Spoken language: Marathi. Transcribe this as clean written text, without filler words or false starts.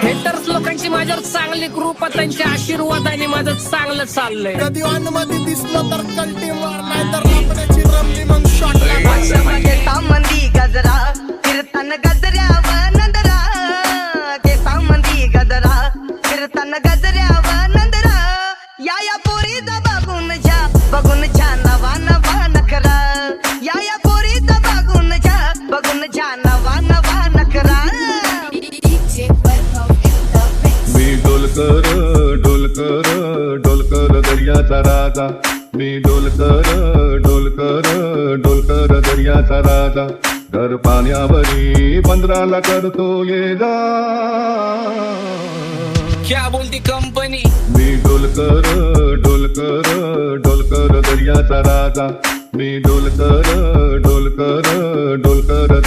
हेटर्स लोकांची माझ्यावर चांगली कृपा, त्यांच्या आशीर्वादाने माझं चांगलं चाललंय. कधी मध्ये दिसलं तर कल्टी मार, नाहीतर लाकडाची रमली मग शॉट केसामंदी गजरा फिरताना गजऱ्यावर नंदरा, केसामंदी गजरा फिरताना गजऱ्यावर नंदरा. या पोरीचा बघून छान नवा नवा नखरा, या पोरीचा बघून नवा नवा नखरा. मी डोलकर डोलकर डोलकर दर्याचा राजा, मी डोलकर डोलकर डोलकर दर्याचा राजा. घर पाण्यावरी 15ला करतो ये जा. क्या बोलती कंपनी. मी डोलकर डोलकर डोलकर दर्याचा राजा, मी डोलकर डोलकर डोलकर